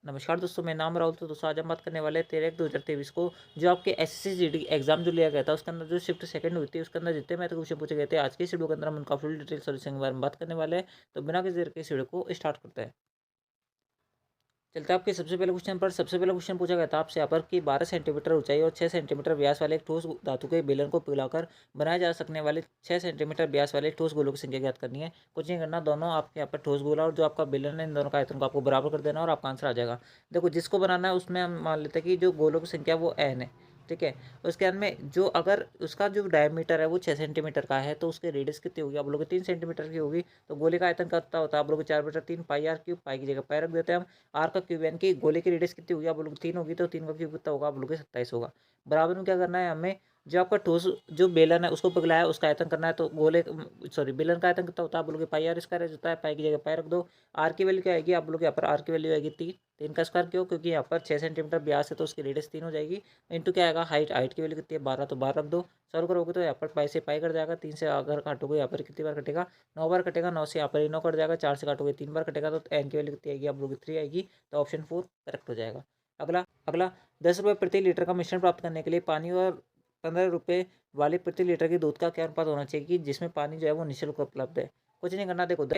नमस्कार दोस्तों, मेरा नाम राहुल। तो दोस्तों आज हम बात करने वाले हैं 13/1/2023 को जो आपके एसएससी जीडी एग्जाम जो लिया गया था उसके अंदर जो शिफ्ट सेकंड हुई थी उसके अंदर जितने मैथ क्वेश्चन पूछे गए थे आज की इस वीडियो के अंदर हम उनका फुल डिटेल सॉल्यूशन के बारे में बात करने वाले हैं। तो बिना किसी देर के इस वीडियो को स्टार्ट करते हैं। चलते हैं आपके सबसे पहले क्वेश्चन पर। सबसे पहले क्वेश्चन पूछा गया था आपसे यहाँ पर कि 12 सेंटीमीटर ऊंचाई और 6 सेंटीमीटर व्यास वाले एक ठोस धातु के बेलन को पिघलाकर बनाए जा सकने वाले 6 सेंटीमीटर व्यास वाले ठोस गोलों की संख्या ज्ञात करनी है। कुछ नहीं करना, दोनों आपके यहाँ पर ठोस गोला और जो आपका बेलन है इन दोनों का आयतन को आपको बराबर कर देना और आपका आंसर आ जाएगा। देखो जिसको बनाना है उसमें हम मान लेते हैं कि जो गोलों की संख्या वो n है, ठीक है। उसके अंदर में जो अगर उसका जो डायमीटर है वो 6 सेंटीमीटर का है तो उसकी रेडियस कितनी होगी, आप लोग 3 सेंटीमीटर की होगी। तो गोले का आयतन कितना होता है, आप लोग 4/3 पाई आर क्यूब, पाई की जगह पाई रख देते हैं हम। आर का क्यूब यानी कि गोले की रेडियस कितनी होगी, आप लोग 3 होगी तो 3 का क्यूब कितना होगा, आप लोग 27 होगा। बराबर में क्या करना है हमें, जो आपका ठोस जो बेलन है उसको पिघलाया है उसका आयतन करना है। तो गोले सॉरी बेलन का आयतन कितना होता है, आप लोग पाई आर स्क्वायर होता है, पाई की जगह पाई रख दो। आर की वैल्यू क्या आएगी, आप लोग यहाँ पर आर की वैल्यू आएगी 3। 3 का स्क्वायर क्यों, क्योंकि यहाँ पर 6 सेंटीमीटर व्यास है तो उसकी रेडियस 3 हो जाएगी। इंटू क्या आएगा हाइट, हाइट की वैल्यू कितनी है 12, तो 12 रख दो। सॉल्व करोगे तो यहाँ पर पाई से पाई कट जाएगा, 3 से अगर काटोगे यहाँ पर कितनी बार कटेगा, 9 बार कटेगा। 9 से यहाँ पर 9 कट जाएगा, 4 से काटोगे 3 बार कटेगा तो एन की वैल्यू कितनी आएगी, आप लोग 3 आएगी। तो ऑप्शन 4 करेक्ट हो जाएगा। अगला अगला 10 रुपये प्रति लीटर का मिश्रण प्राप्त करने के लिए पानी और 15 रुपये वाले प्रति लीटर की दूध का क्या अनुपात होना चाहिए कि जिसमें पानी जो है वो निःशुल्क उपलब्ध है। कुछ नहीं करना, देखो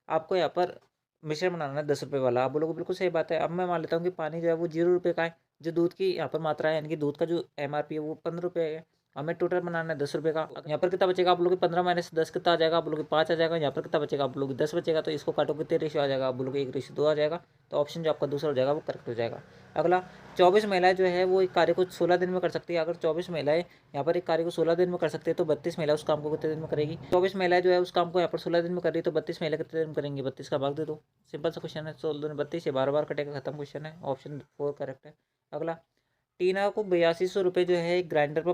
आपको यहाँ पर मिश्रण बनाना है 10 रुपये वाला। आप बोलोगे बिल्कुल सही बात है। अब मैं मान लेता हूँ कि पानी जो है वो 0 रुपये का है, जो दूध की यहाँ पर मात्रा है यानी कि दूध का जो MRP है वो 15 रुपये है। हमें टोटल बनाना है 10 रुपये का। यहाँ पर कितना बचेगा, आप लोग 15 माइनस 10 कितना आ जाएगा, आप लोग 5 आ जाएगा। यहाँ पर कितना बचेगा, आप लोग 10 बचेगा। तो इसको काटो कितने रेशियो आ जाएगा, आप लोग 1:2 आ जाएगा। तो ऑप्शन जो आपका दूसरा हो जाएगा वो करेक्ट हो जाएगा। अगला 24 महिलाएं जो है वो एक कार्य को 16 दिन में कर सकती है। अगर 24 महिलाएं यहाँ पर एक कार्य को 16 दिन में कर सकते हैं तो 32 महिला उस काम को कितने दिन में करेगी। 24 महिलाएं जो है उस काम को यहाँ पर 16 दिन में कर रही है तो 32 महिला कितने दिन में करेंगी, 32 का भाग दे दो। सिंपल सा क्वेश्चन है, 16 दूनी 32 से 12 बार कटेगा, खत्म क्वेश्चन है। ऑप्शन 4 करेक्ट है। अगला टीना को 8200 रुपये जो है एक ग्राइंडर पर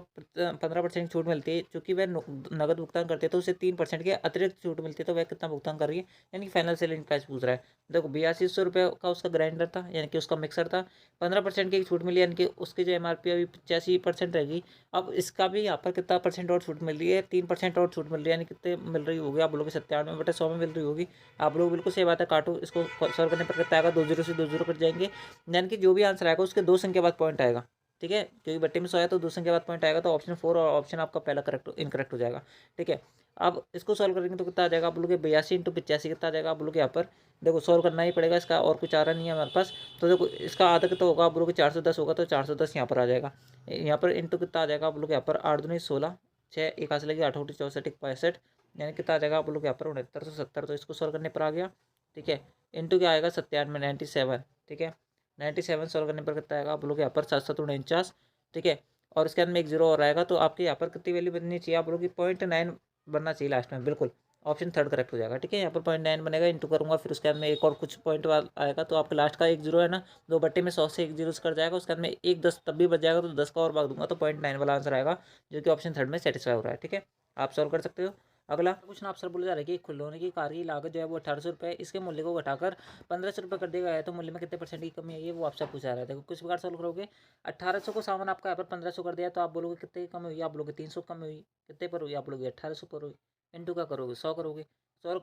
15% छूट मिलती है। चूंकि वह नगद भुगतान करते हैं तो उसे 3% की अतिरिक्त छूट मिलती है। तो वह कितना भुगतान कर रही है, यानी कि फाइनल सेलिंग प्राइस पूछ रहा है। देखो 8200 रुपये का उसका ग्राइंडर था यानी कि उसका मिक्सर था, 15% की छूट मिली यानी कि उसकी जो MRP अभी 85% रहेगी। अब इसका भी यहाँ पर कितना परसेंट और छूट मिल रही है, 3% और छूट मिल रही है, यानी कितने मिल रही होगी, आप लोग 97/100 में मिल रही होगी। आप लोग बिल्कुल सही बात है। काटो इसको, सॉल्व करने पर कितना आएगा, 2 जीरो से 2 जीरो कट जाएंगे, यानी कि जो भी आंसर आएगा उसके 2 संख्या बाद पॉइंट आएगा, ठीक है। क्योंकि बट्टे में 100 है तो 2 संख्या बाद पॉइंट आएगा। तो ऑप्शन 4 और ऑप्शन आपका पहला करेक्ट इनकरेक्ट हो जाएगा, ठीक है। अब इसको सॉल्व करेंगे तो कितना आ जाएगा, आप लोग 82 × 85 कितना आ जाएगा, आप लोग यहाँ पर देखो सॉल्व करना ही पड़ेगा, इसका और कुछ आ रहा नहीं है हमारे पास। तो देखो इसका आधा कितना होगा, आप लोग 410 होगा तो 410 यहाँ पर आ जाएगा। यहाँ पर इंटू कितना आ जाएगा, आप लोग यहाँ पर 8 दूनी 16, 6 एक हाथ से लगी 8 × 64 65, यानी कितना आ जाएगा आप लोग यहाँ पर 6970। तो इसको सॉल्व करने पर आ गया, ठीक है। इंटू क्या आएगा 97 97, ठीक है। 97 सॉल्व करने पर कितना आएगा, आप लोग यहाँ पर 7 7 49, ठीक है। और इसके अंदर में एक जीरो और आएगा तो आपके यहाँ पर कितनी वैल्यू बननी चाहिए, आप लोग की 0.9 बनना चाहिए लास्ट में, बिल्कुल। ऑप्शन 3 करेक्ट हो जाएगा, ठीक है। यहाँ पर 0.9 बनेगा, इंटू करूँगा फिर उसके अंदर में एक और कुछ पॉइंट आएगा तो आपके लास्ट का एक जीरो है ना, 2 बट्टे में 100 से एक जीरो कर जाएगा। उसके अंदर में एक 10 तब भी बच जाएगा तो 10 का और भाग दूंगा तो 0.9 वाला आंसर आएगा, जो कि ऑप्शन 3 में सेटिस्फाई हो रहा है, ठीक है। आप सॉल्व कर सकते हो। अगला क्वेश्चन आप सर बोले जा रहे हैं कि खिलौने की कार की लागत जो है वो 1800 रुपये, इसके मूल्य को घटाकर 1500 रुपये कर दिया गया है तो मूल्य में कितने परसेंट की कमी आई है वो आपसे पूछा रहा है। देखो किस प्रकार सॉल्व करोगे, 1800 को सामान आपका यहाँ पर 1500 कर दिया तो आप बोलोगे कितने की कमी हुई, आप बोलोगे 300 कमी हुई। कितने पर हुई, आप बोलोगे 1800 पर हुई। इंटू का करोगे 100 करोगे, सॉल्व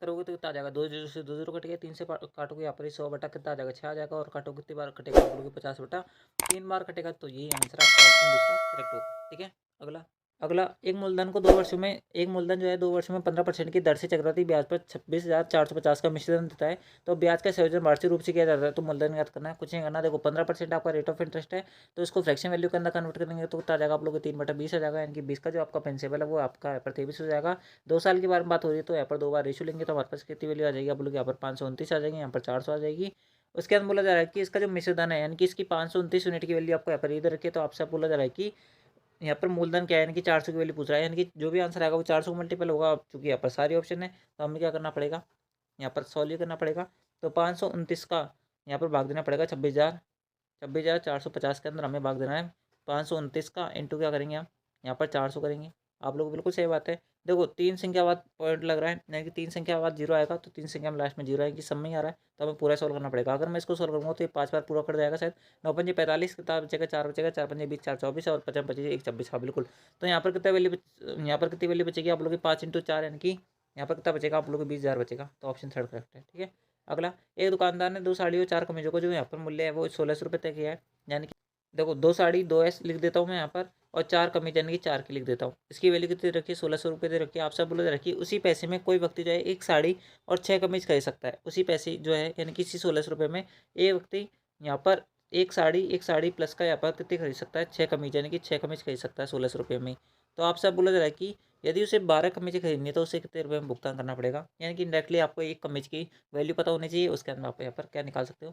करोगे तो कितना आ जाएगा, 2 जीरो से 2 जीरो कट गया, 3 से काटोगे यहाँ पर 100 बटा कितना आ जाएगा 6 आ जाएगा। और काटोगे कितनी बार कटेगा, आप बोलोगे 50/3 बार कटेगा। तो यही आंसर आपका ऑप्शन दूसरा करेक्ट होगा, ठीक है। अगला अगला एक मूलधन को 2 वर्षों में एक मूलधन जो है 2 वर्षों में 15% की दर से चक्रवृद्धि ब्याज पर 26,450 का मिश्रण देता है। तो ब्याज का संयोजन वार्षिक रूप से किया जाता है तो मूलधन याद करना है, कुछ नहीं करना। देखो 15% आपका रेट ऑफ इंटरेस्ट है तो इसको फ्रैक्शन वैल्यू के अंदर कन्वर्ट करेंगे तो कितना आ जाएगा, आप लोग 3/20 आ जाएगा। यानी कि 20 का जो आपका प्रिंसिपल है वो आपका यहाँ पर 23 हो जाएगा। 2 साल के बारे में बात हो रही है तो यहाँ पर 2 बार रेशो लेंगे तो हमारे पास कितनी वैल्यू आ जाएगी, आप लोग यहाँ पर 529 आ जाएगी, यहाँ पर 400 आ जाएगी। उसके अंदर बोला जा रहा है कि इसका जो मिश्रधन है यानी कि इसकी 529 यूनिट की वैल्यू आपको यहाँ पर इधर रखी है। तो आपसे बोला जा रहा है कि यहाँ पर मूलधन क्या है, यानी कि 400 की वैल्यू पूछ रहा है, यानी कि जो भी आंसर आएगा वो 400 को मल्टीपल होगा। अब चूंकि यहाँ पर सारी ऑप्शन है तो हमें क्या करना पड़ेगा, यहाँ पर सॉल्व करना पड़ेगा। तो 529 का यहाँ पर भाग देना पड़ेगा 26,450 के अंदर हमें भाग देना है 529 का। इंटू क्या करेंगे हम, यहाँ पर 400 करेंगे। आप लोग बिल्कुल सही बात है। देखो 3 संख्या बाद पॉइंट लग रहा है, यानी कि 3 संख्या बाद जीरो आएगा तो 3 संख्या में लास्ट में जीरो आएगी, सब में ही आ रहा है तो हमें पूरा सॉल्व करना पड़ेगा। अगर मैं इसको सॉल्व करूँगा तो ये 5 बार पूरा कर जाएगा शायद। 9×5 45, कितना बचेगा 4 बचेगा, 4×5 20, 4 24 और 5 25 1 26, हाँ बिल्कुल। तो यहाँ पर कितना वैल्यू यहाँ पर कितनी वैल्यू बचेगी, आप लोग की 5 × 4 यानी कि यहाँ पर कितना बचेगा, आप लोग को 20,000 बचेगा। तो ऑप्शन 3 करेक्ट है, ठीक है। अगला, एक दुकानदार ने 2 साड़ियों और 4 कमीज़ों को जो यहाँ पर मूल्य है वो 1600 रुपये तय किया है। यानी कि देखो 2 साड़ी 2S लिख देता हूँ मैं यहाँ पर, और 4 कमीज़ यानी कि 4 की लिख देता हूँ। इसकी वैल्यू कितनी रखी है, 1600 रुपये दे रखी है। आपसे बोला रखी है उसी पैसे में कोई व्यक्ति जो है 1 साड़ी और 6 कमीज़ खरीद सकता है। उसी पैसे जो है यानी कि इसी 1600 रुपये में एक व्यक्ति यहाँ पर 1 साड़ी प्लस का यहाँ पर कितनी खरीद सकता है, 6 कमीज़ यानी कि 6 कमीज़ खरीद सकता है 1600 रुपये में। तो आपसे बोला जा रहा है कि यदि उसे 12 कमीज़ें खरीदनी है तो उसे कितने रुपये में भुगतान करना पड़ेगा। यानी कि डायरेक्टली आपको एक कमीज़ की वैल्यू पता होनी चाहिए, उसके अंदर आप यहाँ पर क्या निकाल सकते हो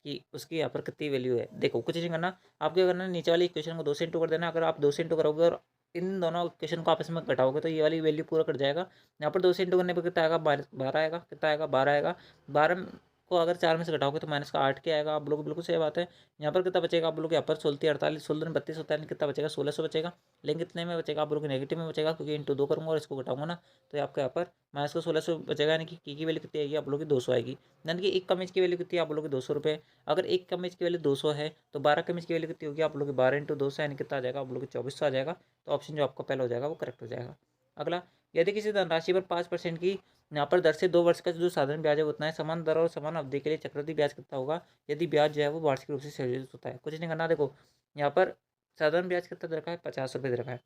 कि उसकी यहाँ पर कितनी वैल्यू है। देखो कुछ नहीं करना, आपको क्या करना है, नीचे वाली इक्वेशन को 2 से इंटू कर देना। अगर आप 2 से इंटू करोगे और इन दोनों इक्वेशन को आपस में घटाओगे तो ये वाली वैल्यू पूरा कट जाएगा। यहाँ पर 2 से इंटू करने पर कितना आएगा, 12 आएगा। कितना आएगा, 12 आएगा। 12 को अगर 4 में से घटाओगे तो माइनस का 8 क्या आएगा। आप लोग बिल्कुल सही बात है। यहाँ पर कितना बचेगा, आप लोग यहाँ पर 16 48 16 32 होता है, कितना बचेगा, 1600 बचेगा। लेकिन कितने में बचेगा, आप लोग नेगेटिव में बचेगा, क्योंकि इंटू 2 करूँगा और इसको घटाऊंगा ना, तो आपका यहाँ पर माइनस का 1600 बचेगा। यानी कि की वैल्यू कितनी आएगी, आप लोग की 200 आएगी। यानी कि एक कमीज की वैल्यू कितनी है, आप लोग की 200 रुपये। अगर एक कमीज की वैल्यू 200 है तो 12 कमीज की वैल्यू कितनी होगी, आप लोग की 12 इंटू 200 यानी कितना आ जाएगा, आप लोग की 2400 आ जाएगा। तो ऑप्शन जो आपका पहला हो जाएगा वो करेक्ट हो जाएगा। अगला, यदि किसी धनराशि पर 5% की यहाँ पर दर से 2 वर्ष का जो साधारण ब्याज है उतना है, समान दर और समान अवधि के लिए चक्रवृद्धि ब्याज कितना होगा यदि ब्याज जो है वो वार्षिक रूप से संयोजित होता है। कुछ नहीं करना, देखो यहाँ पर साधारण ब्याज कितना दे रखा है, 50 रुपये दे रखा है।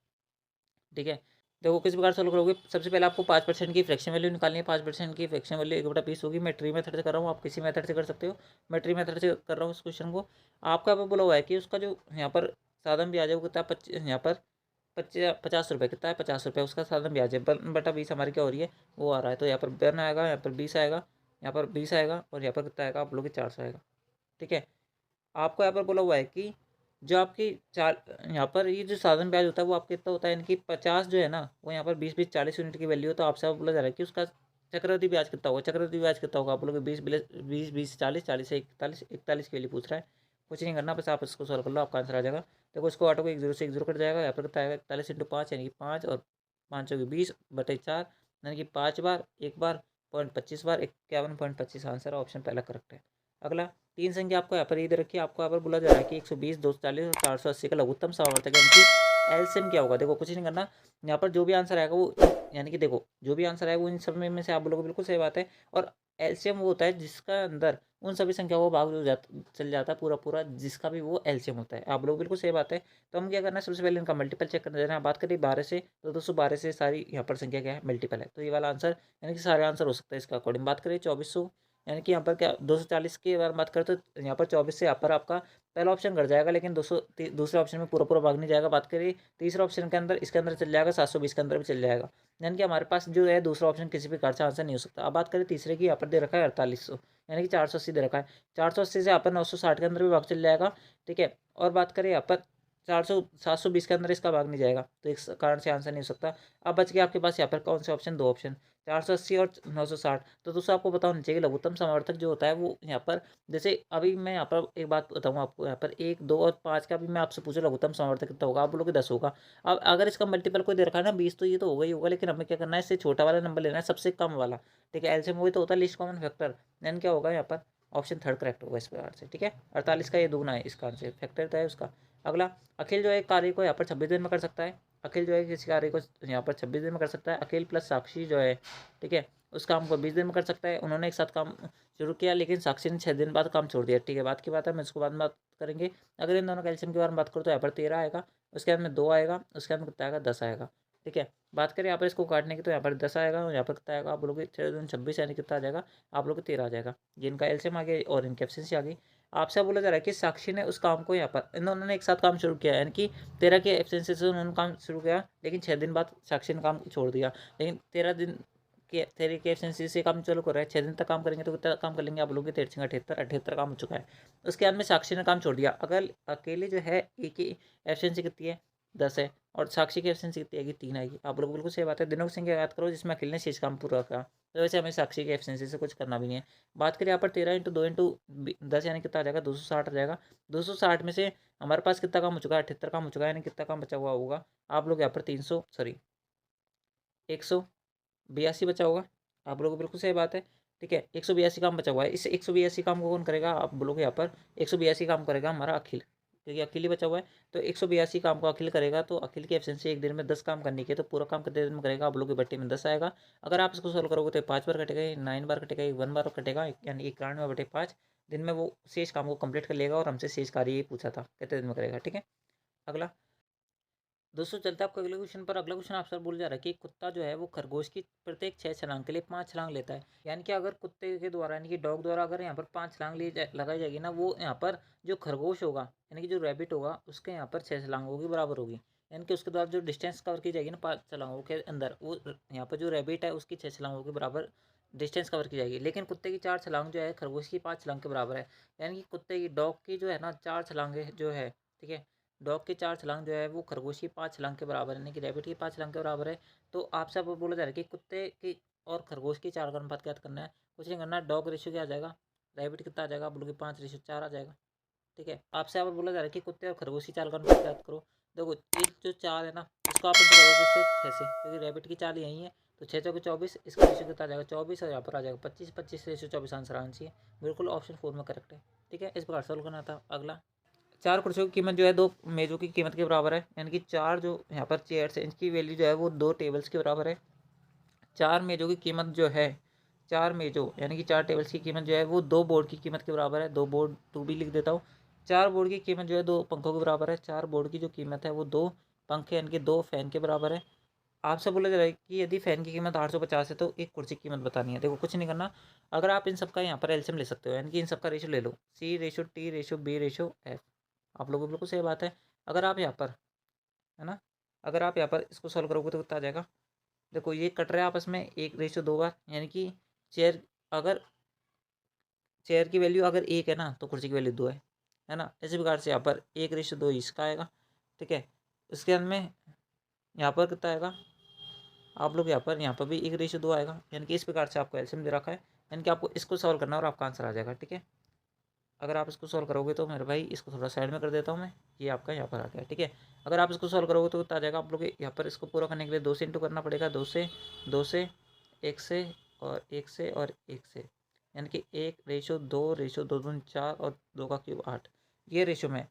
ठीक है, देखो किस प्रकार सॉल्व करोगे। सबसे पहले आपको 5% की फ्रैक्शन वैल्यू निकालनी है। 5% की फ्रैक्शन वैल्यू 1/20 होगी। मैं ट्री मेथड से कर रहा हूँ, आप किसी मेथड से कर सकते हो। मैं ट्री मेथड से कर रहा हूँ इस क्वेश्चन को। आपका यहाँ पर बोला हुआ है कि उसका जो यहाँ पर साधारण ब्याज है वो कितना, यहाँ पर 50 रुपये, कितना है, 50 रुपये उसका साधारण ब्याज है। 1/20 हमारी क्या हो रही है, वो आ रहा है। तो यहाँ पर 1 आएगा, यहाँ पर 20 आएगा, यहाँ पर 20 आएगा, और यहाँ पर कितना आएगा, आप लोग 400 आएगा। ठीक है, आपको यहाँ पर बोला हुआ है कि जो आपकी चार यहाँ पर ये जो साधारण ब्याज होता है वो आपके कितना होता है, यानी कि 50 जो है ना वो यहाँ पर 20 20 40 यूनिट की वैल्यू है। तो आपसे बोला जा रहा है कि उसका चक्रवृद्धि ब्याज कितना होगा। चक्रवृद्धि ब्याज कितना होगा, आप लोग 20 20 40 40 से 41 की वैल्यू पूछ रहा है। कुछ नहीं करना, बस आप इसको सॉल्व कर लो, आपका आंसर आ जाएगा। देखो इसको ऑटो को 1 0 से 1 0 कट जाएगा। यहाँ पर कितना आएगा, 41 इंटू 5 यानी कि 5, और 5 होगी 20/4 यानी कि 5 बार, एक बार 0.25 बार, 51.25 आंसर, ऑप्शन पहला करेक्ट है। अगला, 3 संख्या आपको यहाँ पर इधर रखी है। आपको यहाँ पर बोला जा रहा है कि 120 240 और 480 का लघुत्तम समावर्तक यानी कि एलसीएम क्या होगा। देखो कुछ नहीं करना, यहाँ पर जो भी आंसर आएगा वो यानी कि देखो जो भी आंसर आएगा वो इन सब में से आप बोलोगे, बिल्कुल सही बात है। और एलसीएम वो होता है जिसका अंदर उन सभी संख्याओं को भाग चल जाता है पूरा पूरा, जिसका भी वो एलसीएम होता है। आप लोग बिल्कुल सही बात है। तो हम क्या करना है, सबसे पहले इनका मल्टीपल चेक करना देना है। बात करें 12 से, तो 212 से सारी यहाँ पर संख्या क्या है, मल्टीपल है। तो ये वाला आंसर यानी कि सारे आंसर हो सकता है इसका अकॉर्डिंग। बात करें 2400 यानी कि यहाँ पर क्या 240 की बार बात करें तो यहाँ पर 24 से यहाँ पर आपका पहला ऑप्शन घट जाएगा, लेकिन 200 दूसरे ऑप्शन में पूरा पूरा भाग नहीं जाएगा। बात करें तीसरे ऑप्शन के अंदर, इसके अंदर चल जाएगा, 720 के अंदर भी चल जाएगा। यानी कि हमारे पास जो है दूसरा ऑप्शन किसी भी प्रकार से आंसर नहीं हो सकता। अब बात करें तीसरे की, यहाँ पर दे रखा है 4800 यानी कि 480 दे रखा है। 480 से यहाँ पर 960 के अंदर भी भाग चल जाएगा। ठीक है, और बात करें यहाँ पर 720 के अंदर इसका भाग नहीं जाएगा, तो इस कारण से आंसर नहीं हो सकता। अब बच गया आपके पास यहाँ पर कौन से ऑप्शन, 2 ऑप्शन 480 और 960। तो दोस्तों आपको पता होना चाहिए लघुत्तम समावर्तक जो होता है वो यहाँ पर, जैसे अभी मैं यहाँ पर एक बात बताऊँ आपको, यहाँ पर 1 2 और 5 का भी मैं आपसे पूछूँ लघुत्तम समावर्तक कितना होगा, आप बोलोगे 10 होगा। अब अगर इसका मल्टीपल कोई दे रखा है ना 20, तो ये तो होगा ही होगा, लेकिन हमें क्या करना है, इससे छोटा वाला नंबर लेना है, सबसे कम वाला। ठीक है, एलसीएम वही तो होता है, लिस्ट कॉमन फैक्टर। देन क्या होगा यहाँ पर, ऑप्शन थर्ड करेक्ट होगा इस प्रकार से। ठीक है, 48 का ये दुगना है, इसका आंसर फैक्टर तो है उसका। अगला, अखिल जो है कार्य को यहाँ पर 26 दिन में कर सकता है। अखिल जो है किसी कार्य को यहाँ पर 26 दिन में कर सकता है। अखिल प्लस साक्षी जो है, ठीक है, उस काम को 20 दिन में कर सकता है। उन्होंने एक साथ काम शुरू किया, लेकिन साक्षी ने 6 दिन बाद काम छोड़ दिया। ठीक है, बात की बात है, मैं इसको बाद में बात करेंगे। अगर इन दोनों कैल्शियम के बारे में बात करूँ तो यहाँ पर 13 आएगा, उसके बाद में 2 आएगा, उसके बाद में कितना आएगा, 10 आएगा। ठीक है, बात करें यहाँ पर इसको काटने की, तो यहाँ पर 10 आएगा, और यहाँ पर कितना आएगा, आप लोग 6 दूनी 26 यानी कितना आ जाएगा, आप लोग 13 आ जाएगा। ये इनका एलसीएम आ गया और इनकी एफिशिएंसी आ गई। आपसे बोला जा रहा है कि साक्षी ने उस काम को यहाँ पर, इन दोनों ने एक साथ काम शुरू किया, यानी कि 13 के एफिशिएंसी से उन्होंने काम शुरू किया, लेकिन 6 दिन बाद साक्षी ने काम छोड़ दिया। लेकिन 13 दिन के 13 के एफिशिएंसी से काम चालू कर रहा है, 6 दिन तक काम करेंगे तो कितना काम कर लेंगे, आप लोग के 13 78 78 काम हो चुका है। उसके बाद में साक्षी ने काम छोड़ दिया। अगर अकेले जो है एक की एफिशिएंसी कितनी है, 10 है, और साक्षी की एफिशिएंसी कितनी आएगी, 3 आएगी। आप लोग बिल्कुल सही बात है, दिनों की संख्या याद करो जिसमें अकेले ने शेष काम पूरा करा। तो वैसे हमें साक्षी की एफिशिएंसी से कुछ करना भी नहीं है। बात करें यहाँ पर 13 इंटू 2 इंटू 10 यानी कितना आ जाएगा, 260 आ जाएगा। 260 में से हमारे पास कितना काम हो चुका है, 78 काम हो चुका है, यानी कितना काम बचा हुआ होगा, आप लोग यहाँ पर 182 बचा होगा। आप लोग को बिल्कुल सही बात है। ठीक है, 182 काम बचा हुआ है। इस 182 काम को कौन करेगा, आप बोलोगे यहाँ पर 182 काम करेगा हमारा अखिल। क्योंकि अखिल ही बचा हुआ है। तो 182 काम को अखिल करेगा, तो अखिल की एफिशिएंसी एक दिन में 10 काम करने की है, तो पूरा काम कितने दिन में करेगा, आप लोग की बट्टी में 10 आएगा। अगर आप इसको सोल्व करोगे तो 5 बार कटेगा, 9 बार कटेगा, 1 बार कटेगा, यानी 91/5 दिन में वो शेष काम को कंप्लीट कर लेगा। और हमसे शेष कार्य ये पूछा था कितने दिन में करेगा। ठीक है, अगला दोस्तों चलते हैं आपको अगले क्वेश्चन पर। अगला क्वेश्चन आपसे बोल जा रहा है कि कुत्ता जो है वो खरगोश की प्रत्येक 6 छलांग के लिए 5 छलांग लेता है। यानी कि अगर कुत्ते के द्वारा यानी कि डॉग द्वारा अगर यहाँ पर 5 छलांग लगाई जाएगी ना, वो यहाँ पर जो खरगोश होगा यानी कि जो रैबिट होगा उसके यहाँ पर 6 छलांगों की बराबर होगी। यानी कि उसके द्वारा जो डिस्टेंस कवर की जाएगी ना 5 छलांगों के अंदर, वो यहाँ पर जो रैबिट है उसकी 6 छलांगों के बराबर डिस्टेंस कवर की जाएगी। लेकिन कुत्ते की 4 छलांग जो है खरगोश की 5 छलांग के बराबर है। यानी कि कुत्ते की डॉग की जो है ना 4 छलांगे जो है, ठीक है, डॉग की 4 छलांग जो है वो खरगोश की 5 छलांग के बराबर है, यानी कि रैबिट की 5 छलांग के बराबर है। तो आपसे अब बोला जा रहा है कि कुत्ते की और खरगोश की 4 का अनुपात क्या करना है। कुछ नहीं करना, डॉग रेशियो क्या आ जाएगा, रैबिट कितना आ जाएगा, आप बोलोगे 5:4 आ जाएगा। ठीक है, आपसे अब बोला जा रहा है कि कुत्ते और खरगोश की 4 का अनुपात याद करो। देखो ये जो 4 है ना, इसको आप इंटू करोगे इससे 6 से, क्योंकि रैबिट की 4 यही है। तो 6 चौके 24, इसका रेशियो कितना आ जाएगा 24, और यहाँ पर आ जाएगा 25, 25 रेशियो 24 आंसर आना चाहिए। बिल्कुल ऑप्शन 4 में करेक्ट है। ठीक है, इस प्रकार सॉल्व करना था। अगला 4 कुर्सियों की कीमत जो है 2 मेज़ों की कीमत के बराबर है। यानी कि 4 जो यहाँ पर चेयर्स है इनकी वैल्यू जो है वो 2 टेबल्स के बराबर है। 4 मेज़ों की कीमत जो है, 4 मेज़ों यानी कि 4 टेबल्स की कीमत जो है वो 2 बोर्ड की कीमत के बराबर है। 2 बोर्ड 2 भी लिख देता हूँ। 4 बोर्ड की कीमत जो है 2 पंखों के बराबर है। 4 बोर्ड की जो कीमत है वो 2 पंखे यानी कि 2 फ़ैन के बराबर है। आपसे बोला जा रहा है कि यदि फ़ैन की कीमत 850 है तो एक कुर्सी की कीमत बतानी है। देखो कुछ नहीं करना, अगर आप इन सबका यहाँ पर एलसीएम ले सकते हो, यानी कि इन सबका रेशियो ले लो, C/T/B/F। आप लोगों को बिल्कुल सही बात है। अगर आप यहाँ पर, है ना, अगर आप यहाँ पर इसको सॉल्व करोगे तो कितना आ जाएगा। देखो ये कट रहा है आपस में 1:2 बार, यानी कि चेयर अगर चेयर की वैल्यू अगर 1 है ना तो कुर्सी की वैल्यू 2 है ना। इसी प्रकार से यहाँ पर 1:2 इसका आएगा। ठीक है, इसके अंत में यहाँ पर कितना आएगा, आप लोग यहाँ पर भी 1:2 आएगा। यानी कि इस प्रकार से आपको एलसीएम दे रखा है, यानी कि आपको इसको सॉल्व करना है और आपका आंसर आ जाएगा। ठीक है, अगर आप इसको सॉल्व करोगे तो मेरे भाई इसको थोड़ा साइड में कर देता हूँ मैं, ये आपका यहाँ पर आ गया। ठीक है, अगर आप इसको सॉल्व करोगे तो कितना आ जाएगा, आप लोग यहाँ पर इसको पूरा करने के लिए 2 से इंटू करना पड़ेगा, 2 से 1 से और 1 से और 1 से, यानी कि 1:2 4 और 2 का क्यूब 8, ये रेशो में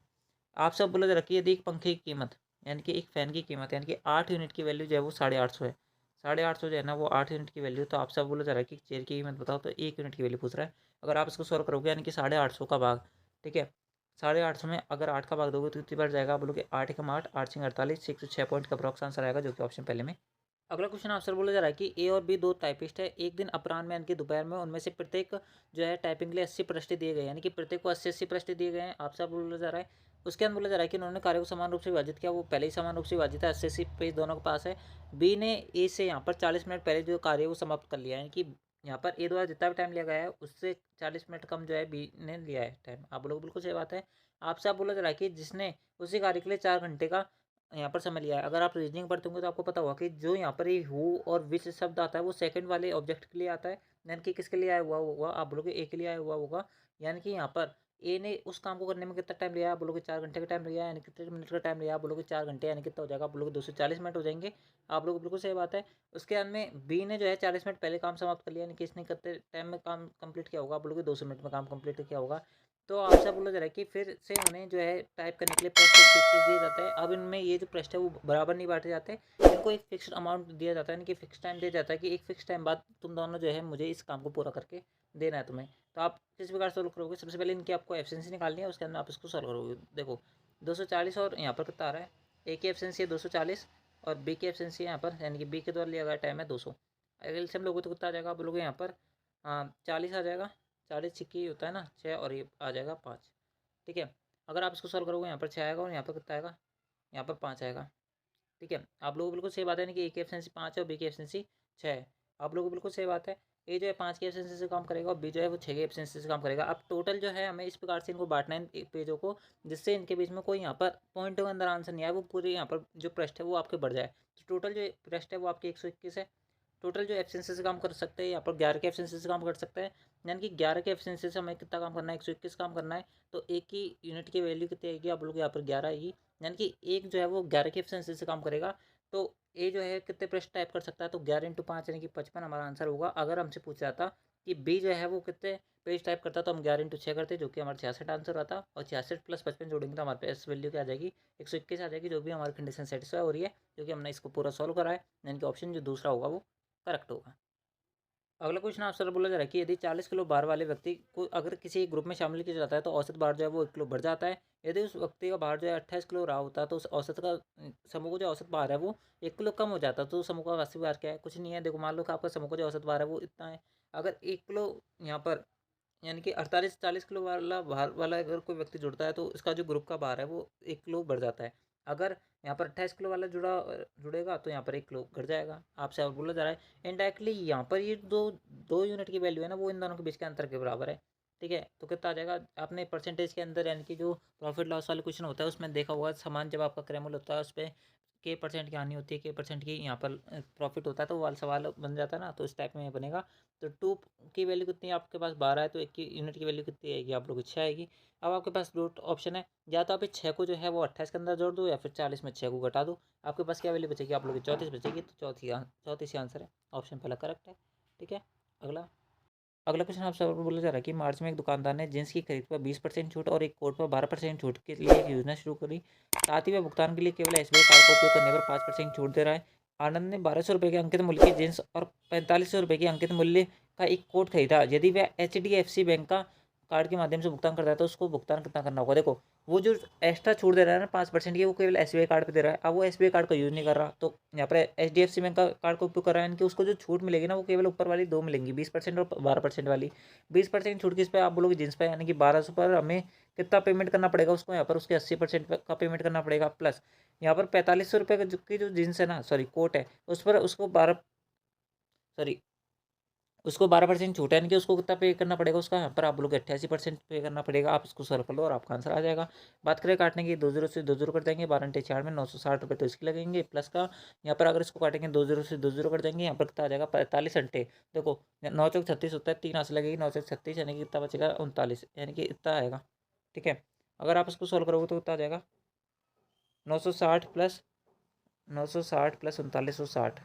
आप सब बोले रखिए। यदि एक पंखे की कीमत यानी कि एक फ़ैन की कीमत यानी कि 8 यूनिट की वैल्यू जो है वो 850 है, 850 जो है ना वो 8 यूनिट की वैल्यू, तो आप सब बोला जा रहा है कि चेयर की कीमत बताओ, तो 1 यूनिट की वैल्यू पूछ रहा है। अगर आप इसको सॉल्व करोगे यानी कि 850 का भाग, ठीक है, 850 में अगर 8 का भाग दोगे तो कितनी बार जाएगा, आप बोलोगे 8 एकम 8, 8 छंग 48, 6 पॉइंट का अप्रॉक्स आंसर आएगा, जो कि ऑप्शन पहले में। अगला क्वेश्चन आंसर बोला जा रहा है कि ए और बी दो टाइपिस्ट है। एक दिन अपराह्न में यानी कि दोपहर में उनमें से प्रत्येक जो है टाइपिंग के लिए 80 पृष्ठ दिए गए, यानी कि प्रत्येक को 80 पृष्ठ दिए गए हैं। आपसे बोला जा रहा है, उसके अंदर बोला जा रहा है कि उन्होंने कार्य को समान रूप से विभाजित किया। वो पहले ही समान रूप से विभाजित है, 80 पेज दोनों के पास है। बी ने ए से यहाँ पर 40 मिनट पहले जो कार्य वो समाप्त कर लिया है, यानी कि यहाँ पर ए द्वारा जितना भी टाइम लिया गया है उससे 40 मिनट कम जो है बी ने लिया है टाइम। आप लोग बिल्कुल सही बात है। आपसे आप बोला जा रहा है कि जिसने उसी कार्य के लिए 4 घंटे का यहाँ पर समय लिया है। अगर आप रीजनिंग पढ़ते होंगे तो आपको पता होगा कि जो यहाँ पर ये हु और विच शब्द आता है वो सेकंड वाले ऑब्जेक्ट के लिए आता है, यानी कि किसके लिए आया हुआ होगा, आप बोलोगे ए के लिए आया हुआ होगा। यानी कि यहाँ पर ए ने उस काम को करने में कितना टाइम लिया, आप बोलोगे 4 घंटे का टाइम लिया, यानी कितने मिनट का टाइम लिया, आप बोलोगे 4 घंटे, यानी कितना हो जाएगा, आप बोलोगे 240 मिनट हो जाएंगे। आप लोग बिल्कुल सही बात है। उसके अंत में बी ने जो है 40 मिनट पहले काम समाप्त कर लिया, यानी कि इसने कितने टाइम में काम कंप्लीट किया होगा, आप बोलोगे 200 मिनट में काम कंप्लीट किया होगा। तो आपसे बोला जा रहा है कि फिर से उन्हें जो है टाइप करने के लिए पृष्ठ दिया जाता है। अब इनमें ये जो पृष्ठ है वो बराबर नहीं बांटे जाते, इनको एक फिक्स्ड अमाउंट दिया जाता है, यानी कि फिक्स टाइम दिया जाता है कि एक फिक्स टाइम बाद तुम दोनों जो है मुझे इस काम को पूरा करके देना है तुम्हें। तो आप किस प्रकार सोल्व करोगे, सबसे पहले इनकी आपको एफिशिएंसी निकालनी है, उसके अंदर आप इसको सोल्व करोगे। देखो 240 और यहाँ पर कितना आ रहा है, ए की एफिशिएंसी है 240 और बी की एफिशिएंसी यहाँ पर यानी कि बी के द्वारा लिया गया टाइम है 200। अगर से हम लोगों तो कितना आ जाएगा, आप बोलोगे यहाँ पर 40 आ जाएगा, 40 छिक्की होता है ना 6 और ये आ जाएगा 5। ठीक है, अगर आप इसको सॉल्व करोगे यहाँ पर 6 आएगा और यहाँ पर कितना आएगा, यहाँ पर 5 आएगा। ठीक है, आप लोगों को बिल्कुल सही बात है, कि ए की एफिशिएंसी 5 है और बी की एफिशिएंसी 6 है। आप लोगों को बिल्कुल सही बात है। ए जो है 5 की एफिशिएंसी से काम करेगा और बी जो है वो 6 की एफिशिएंसी से काम करेगा। अब टोटल जो है हमें इस प्रकार से इनको बांटना है इन पेजों को, जिससे इनके बीच में कोई यहाँ पर पॉइंटों के अंदर आंसर नहीं आए, वो पूरे यहाँ पर जो पृष्ठ है वो आपके बढ़ जाए। तो टोटल जो पृष्ठ है वो आपके 121 है। टोटल जो एफिशिएंसी से काम कर सकते हैं यहाँ पर 11 के एफिशिएंसी से काम कर सकते हैं, यानी कि 11 के एफिशिएंसी से हमें कितना काम करना है, 121 काम करना है। तो एक की यूनिट की वैल्यू कितनी आएगी, आप लोग यहाँ पर 11 आएगी, यानी कि एक जो है वो 11 की एफिशिएंसी से काम करेगा। तो ए जो है कितने पृष्ठ टाइप कर सकता है, तो 11 × 5 यानी कि 55 हमारा आंसर होगा। अगर हमसे पूछा जाता कि बी जो है वो कितने पेज टाइप करता, तो हम 11 × 6 करते, जो कि हमारा 66 आंसर आता, और 66 + 55 जोड़ेंगे तो हमारे पास वैल्यू क्या आ जाएगी, 121 आ जाएगी, जो भी हमारी कंडीशन सेटिस्फाई हो रही है, क्योंकि हमने इसको पूरा सॉल्व करा है, यानी कि ऑप्शन जो दूसरा होगा वो करेक्ट होगा। अगला क्वेश्चन आपसे बोला जा रहा है कि यदि 40 किलो भार वाले व्यक्ति को अगर किसी ग्रुप में शामिल किया जाता है तो औसत भार जो है वो 1 किलो बढ़ जाता है। यदि उस व्यक्ति का भार जो है 28 किलो रहा होता है तो उस औसत का समूह को जो औसत भार है वो 1 किलो कम हो जाता है, तो समूह का वास्तविक भार क्या है, कुछ नहीं है। देखो मान लो कि आपका समूह का जो औसत भार है वो इतना है, अगर 1 किलो यहाँ पर यानी कि 48-40 किलो वाला भार वाला अगर कोई व्यक्ति जुड़ता है तो इसका जो ग्रुप का भार है वो 1 किलो बढ़ जाता है। अगर यहाँ पर 28 किलो वाला जुड़ेगा तो यहाँ पर 1 किलो घट जाएगा। आपसे और बोला जा रहा है इनडायरेक्टली यहाँ पर ये दो दो यूनिट की वैल्यू है ना वो इन दोनों के बीच के अंतर के बराबर है। ठीक है, तो कितना आ जाएगा, आपने परसेंटेज के अंदर यानी कि जो प्रॉफिट लॉस वाले क्वेश्चन होता है उसमें देखा होगा, सामान जब आपका क्रैमल होता है उस पर के परसेंट की हानि होती है, के परसेंट की यहाँ पर प्रॉफिट होता है, तो वो वाला सवाल बन जाता है ना, तो इस टाइप में बनेगा। तो 2 की वैल्यू कितनी है आपके पास, 12 है, तो 1 की यूनिट की वैल्यू कितनी आएगी आप लोग की 6 आएगी। अब आपके पास दो ऑप्शन है, या तो आप इस 6 को जो है वो 28 के अंदर जोड़ दो, या फिर 40 में 6 को घटा दो। आपके पास क्या वैल्यू बचेगी, आप लोग की 34 बचेगी, तो चौथी आंसर है, ऑप्शन पहला करेक्ट है। ठीक है, अगला अगला क्वेश्चन आपसे बोला जा रहा है कि मार्च में एक दुकानदार ने जींस की खरीद पर 20% छूट और एक कोट पर 12% छूट के लिए एक योजना शुरू करी। साथ ही वह भुगतान के लिए केवल एसबीआई कार्ड का उपयोग करने पर 5% छूट दे रहा है। आनंद ने 1200 रुपये के अंकित मूल्य की जींस और 4500 रुपये की अंकित मूल्य का एक कोट खरीदा। यदि वह HDFC बैंक का कार्ड के माध्यम से भुगतान करता है तो उसको भुगतान कितना करना होगा। देखो वो जो एक्स्ट्रा छूट दे रहा है ना 5% की, वो केवल SBI कार्ड पे दे रहा है। अब वो SBI कार्ड का यूज़ नहीं कर रहा, तो यहाँ पर HDFC बैंक का कार्ड का उपयोग कर रहा है, यानी उसको जो छूट मिलेगी ना वो केवल ऊपर वाली दो मिलेंगी, 20% और 12% वाली। 20% छूट किस पे, आप बोलोगे जींस पे, यानी कि 1200 पर हमें कितना पेमेंट करना पड़ेगा उसको, यहाँ पर उसके 80% का पेमेंट करना पड़ेगा, प्लस यहाँ पर 4500 रुपये की जो जींस है ना, सॉरी कोट है, उस पर उसको 12% छूट है, यानी कि उसको कितना पे करना पड़ेगा, उसका यहाँ पर आप लोग 88% पे करना पड़ेगा। आप इसको सॉल्व कर लो और आपका आंसर आ जाएगा। बात करें काटने की, 2 जीरो से 2 जीरो कर देंगे, 12×4 में 960 रुपये तो इसकी लगेंगे, प्लस का यहाँ पर अगर इसको काटेंगे 2 जीरो से 2 जीरो कर देंगे, यहाँ पर कितना आ जाएगा 45 अंटे। देखो 9 चौक 36 होता है, 3 हाथ लगेगी, 9 चौक 36 यानी कि कितना बचेगा 39, यानी कि इतना आएगा। ठीक है, अगर आप इसको सॉल्व करोगे तो कितना आ जाएगा 960 प्लस 3960।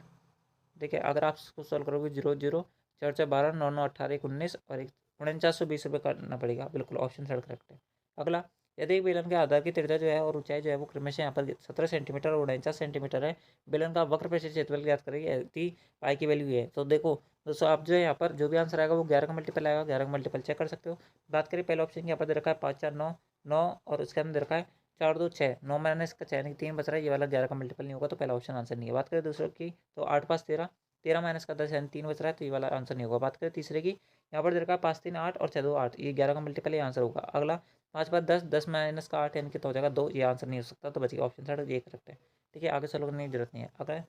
ठीक है, अगर आप इसको सॉल्व करोगे 0 0 4 4 12 9 9 18 1 19 और 4920 रुपये करना पड़ेगा, बिल्कुल ऑप्शन थर्ड करेक्ट है। अगला, यदि एक बेलन के आधार की त्रिज्या जो है और ऊंचाई जो है वो क्रमशः यहाँ पर 17 सेंटीमीटर और 49 सेंटीमीटर है, बेलन का वक्र प्रशिक्षण क्षेत्रफल ज्ञात करेगी, यदि पाई की वैल्यू है। तो देखो दोस्तों, आप जो है यहाँ पर जो भी आंसर आएगा वो 11 का मल्टीपल आएगा, 11 का मल्टीपल चेक कर सकते हो। बात करें पहले ऑप्शन की, यहाँ पर दे रखा है 5 4 9 9 और उसके अंदर दे रखा है 4 2 6, 9 माइनस का 6 यानी कि 3 बच रहा है, ये वाला 11 का मल्टीपल नहीं होगा, तो पहला ऑप्शन आंसर नहीं है। बात करें दूसरे की, तो 8 5 13, 13 माइनस का 10 यानी 3 बच रहा है, तो ये वाला आंसर नहीं होगा। बात करें तीसरे की, यहाँ पर दे रखा है 5 3 8 और 6 2 8, ये 11 का मल्टीपल ये आंसर होगा। अगला 5 5 10, 10 माइनस का 8 यानी कि तो हो जाएगा 2, ये आंसर नहीं हो सकता, तो बचेगा ऑप्शन थर्ड, ये करेक्ट है। ठीक है, आगे सॉल्व करने की जरूरत नहीं है। अगला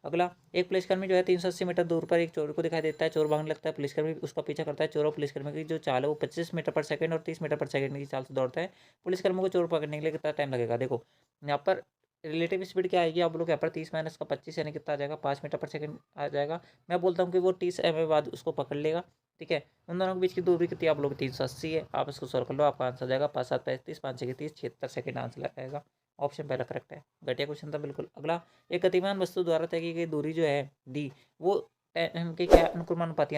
अगला एक पुलिसकर्मी जो है 380 मीटर दूर पर एक चोर को दिखाई देता है, चोर भागने लगता है, पुलिसकर्मी उसका पीछा करता है। चोर और पुलिसकर्मी की जो चाल है वो 25 मीटर पर सेकंड और 30 मीटर पर सेकंड की चाल से दौड़ता है। पुलिसकर्मी को चोर पकड़ने के लिए कितना टाइम लगेगा। देखो यहाँ पर रिलेटिव स्पीड क्या आएगी, आप लोग यहाँ पर 30 माइनस का 25 यानी कितना आ जाएगा 5 मीटर पर सेकंड आ जाएगा। मैं बोलता हूँ कि वो 30 एम बाद उसको पकड़ लेगा। ठीक है, उन दोनों के बीच की दूरी कितनी, आप लोग 380 है। आप इसको सॉल्व कर लो, आपका आंसर आ जाएगा 5 7 35, 5 6 30, 76 सेकंड आंसर आएगा। ऑप्शन पहला करेक्ट है, घटिया क्वेश्चन था बिल्कुल। अगला, एक गतिमान वस्तु द्वारा तय की गई दूरी जो है डी, वो के क्या अनुक्रमानुपाती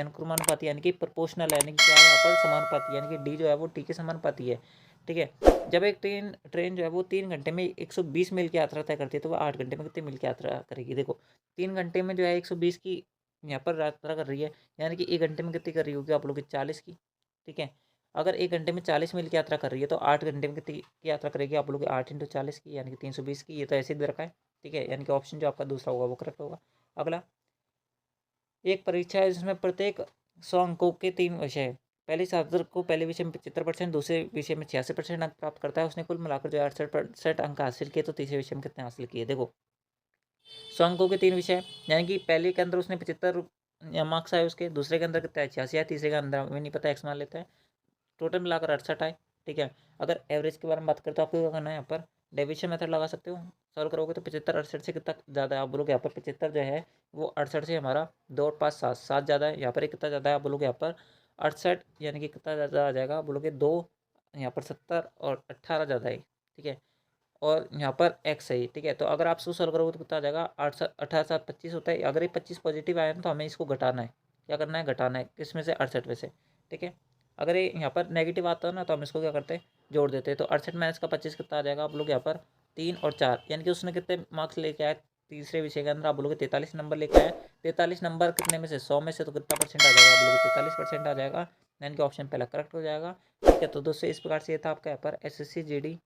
यानी कि प्रोपोर्शनल है, यानी कि क्या है यहाँ पर समानुपाती, यानी कि डी जो है वो टी के समानुपाती है। ठीक है, जब एक ट्रेन जो है वो 3 घंटे में 120 मील की यात्रा तय करती है तो वह 8 घंटे में कितनी मील की यात्रा करेगी। देखो 3 घंटे में जो है 120 की यहाँ पर यात्रा कर रही है, यानी कि 1 घंटे में कितनी कर रही होगी आप लोग की 40 की। ठीक है, अगर 1 घंटे में 40 मील की यात्रा कर रही है तो 8 घंटे में कितनी की यात्रा करेगी आप लोग 8 × 40 की, यानी कि 320 की। ये तो ऐसे ही दे रखा है। ठीक है, यानी कि ऑप्शन जो आपका दूसरा होगा वो करेक्ट होगा। अगला, एक परीक्षा है जिसमें प्रत्येक 100 अंकों के 3 विषय है। पहले छात्र को पहले विषय में 75%, दूसरे विषय में 86% अंक प्राप्त करता है, उसने कुल मिलाकर जो 68% अंक हासिल किए, तो तीसरे विषय में कितने हासिल किए। देखो 100 अंकों के 3 विषय, यानी कि पहले के अंदर उसने 75 मार्क्स आए उसके, दूसरे के अंदर कितना है 86 है, तीसरे के अंदर हमें नहीं पता, एक्स मान लेते हैं, टोटल मिलाकर 68 आए। ठीक है, अगर एवरेज के बारे में बात करें तो आपको क्या करना है, यहाँ पर डेविएशन मेथड लगा सकते हो। सॉल्व करोगे तो 75 68 से कितना ज़्यादा है, आप बोलोगे यहाँ पर 75 जो है वो 68 से हमारा 2 और 5 7 7 ज़्यादा है। यहाँ पर कितना ज़्यादा है, आप बोलोगे यहाँ पर 68, यानी कि कितना ज़्यादा आ जाएगा, आप बोलोगे 2, यहाँ पर 70 और 18 ज़्यादा है। ठीक है, और यहाँ पर एक्स है। ठीक है, तो अगर आप इसको सॉल्व करोगे तो कितना आ जाएगा 8 7 18 7 25 होता है। अगर ये 25 पॉजिटिव आया ना तो हमें इसको घटाना है। क्या करना है, घटाना है, किस में से, 68 में से। ठीक है, अगर ये यहाँ पर नेगेटिव आता है ना तो हम इसको क्या करते हैं, जोड़ देते हैं। तो 68 माइनस का 25 कितना आ जाएगा, आप लोग यहाँ पर 3 और 4, यानी कि उसने कितने मार्क्स लेके आए तीसरे विषय के अंदर, आप बोलोगे 43 नंबर लेके आए। 43 नंबर कितने में से, 100 में से, तो कितना परसेंट आ जाएगा, आप बोलोगे 43% आ जाएगा, यानी कि ऑप्शन पहला करेक्ट हो जाएगा। ठीक है, तो दोस्तों इस प्रकार से ये था आपका यहाँ पर SSC GD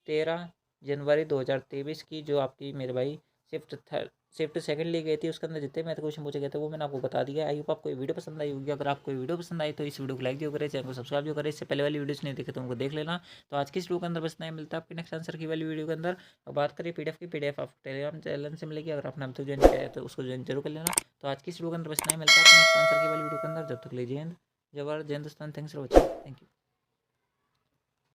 13 जनवरी 2023 की जो आपकी मेरे भाई शिफ्ट सेकंड ली गई थी, उसके अंदर जितने मैथ क्वेश्चन पूछे गए थे वो मैंने आपको बता दिया। आई होप आपको वीडियो पसंद आई होगी। अगर आपको वीडियो पसंद आई तो इस वीडियो को लाइक जो करें, चैनल को सब्सक्राइब जो करें, इससे पहले वाली वीडियोस नहीं देखे तो उनको देख लेना। तो आज की इस वीडियो के अंदर बस नहीं मिलता है आपकी नेक्स्ट आंसर की वाली वीडियो के अंदर। अब बात करें पीडीएफ की, पीडीएफ आप टेलीग्राम चैनल से मिलेगी, अगर आपने हम तक ज्वाइन किया है तो उसको ज्वाइन जरूर कर लेना। तो आज की इस वीडियो के अंदर बस नहीं मिलता है नेक्स्ट आंसर की वाली वीडियो के अंदर, जब तक लीजिए जय हिंद, जय भारत, जय Hindustan, thanks for watching, thank you.